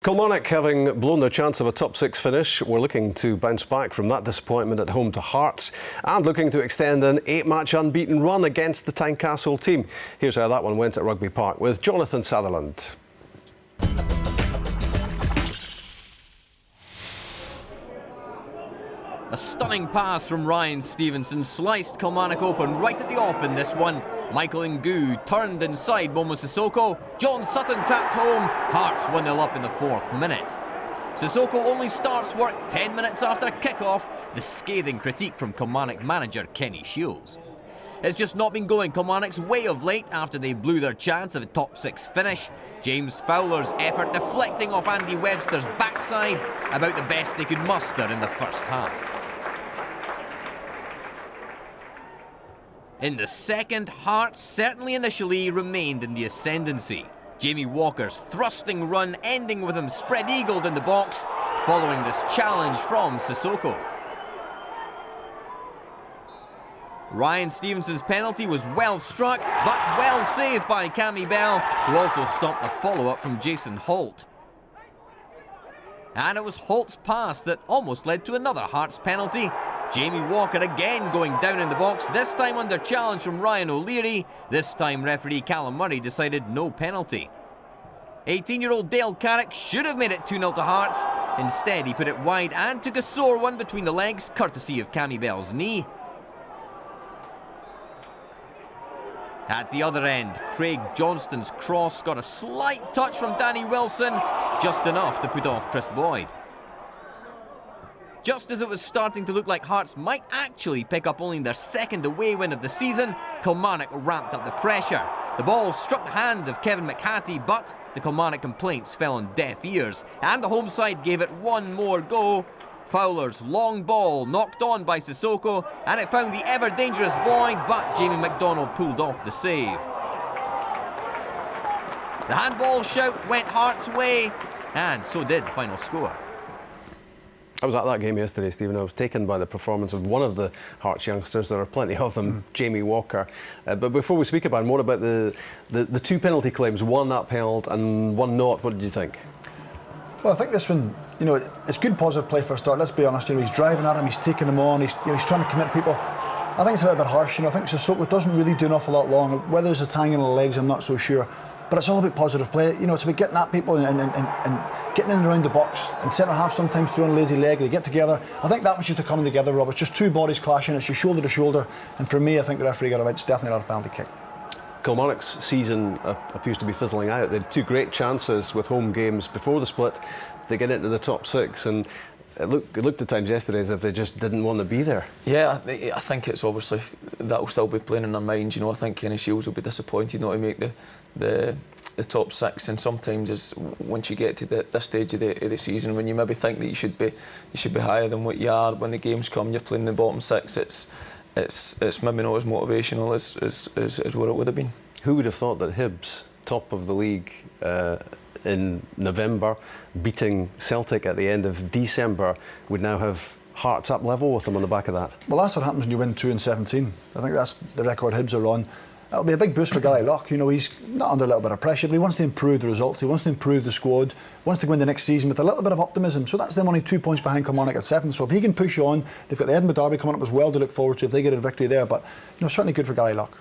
Kilmarnock, having blown their chance of a top six finish, were looking to bounce back from that disappointment at home to Hearts and looking to extend an 8-match unbeaten run against the Tynecastle team. Here's how that one went at Rugby Park with Jonathan Sutherland. A stunning pass from Ryan Stevenson sliced Kilmarnock open right at the off in this one. Michael Ngoo turned inside Momo Sissoko. John Sutton tapped home. Hearts 1-0 up in the 4th minute. Sissoko only starts work 10 minutes after kick-off. The scathing critique from Kilmarnock manager Kenny Shields. It's just not been going Kilmarnock's way of late after they blew their chance of a top six finish. James Fowler's effort deflecting off Andy Webster's backside, about the best they could muster in the first half. In the second, Hearts certainly initially remained in the ascendancy. Jamie Walker's thrusting run ending with him spread-eagled in the box, following this challenge from Sissoko. Ryan Stevenson's penalty was well struck, but well saved by Cammy Bell, who also stopped the follow-up from Jason Holt. And it was Holt's pass that almost led to another Hearts penalty. Jamie Walker again going down in the box, this time under challenge from Ryan O'Leary. This time referee Callum Murray decided no penalty. 18-year-old Dale Carrick should have made it 2-0 to Hearts. Instead, he put it wide and took a sore one between the legs, courtesy of Cammy Bell's knee. At the other end, Craig Johnston's cross got a slight touch from Danny Wilson, just enough to put off Chris Boyd. Just as it was starting to look like Hearts might actually pick up only their second away win of the season, Kilmarnock ramped up the pressure. The ball struck the hand of Kevin McHattie, but the Kilmarnock complaints fell on deaf ears, and the home side gave it one more go. Fowler's long ball knocked on by Sissoko, and it found the ever-dangerous Boyd, but Jamie McDonald pulled off the save. The handball shout went Hearts' way, and so did the final score. I was at that game yesterday, Stephen. I was taken by the performance of one of the Hearts youngsters. There are plenty of them, Jamie Walker. But before we speak about him, what about the two penalty claims, one upheld and one not? What did you think? Well, I think this one, it's good positive play for a start. Let's be honest, he's driving at him, he's taking him on, he's trying to commit people. I think it's a little bit harsh. I think Sissoko doesn't really do an awful lot long. Whether it's a tang in the legs, I'm not so sure. But it's all about positive play. It's about getting at people and getting in and around the box. And centre half sometimes throwing a lazy leg. They get together. I think that one's just coming together, Rob. It's just two bodies clashing. It's your shoulder to shoulder. And for me, I think the referee got it right. It's definitely not a penalty kick. Kilmarnock's season appears to be fizzling out. They had two great chances with home games before the split to get into the top six, and it looked at times yesterday as if they just didn't want to be there. Yeah, I think it's obviously that'll still be playing in their minds. I think Kenny Shields will be disappointed not to make the top six, and sometimes once you get to this stage of the season, when you maybe think that you should be higher than what you are, when the games come, you're playing the bottom six. It's maybe not as motivational as what it would have been. Who would have thought that Hibs, top of the league in November, beating Celtic at the end of December, would now have Hearts up level with them on the back of that? Well, that's what happens when you win 2 in 17. I think that's the record Hibs are on. It'll be a big boost for Gary Lock. He's not under a little bit of pressure, but he wants to improve the results. He wants to improve the squad. Wants to go in the next season with a little bit of optimism. So that's them only 2 points behind Kilmarnock at 7th. So if he can push on, they've got the Edinburgh derby coming up as well to look forward to if they get a victory there. But certainly good for Gary Lock.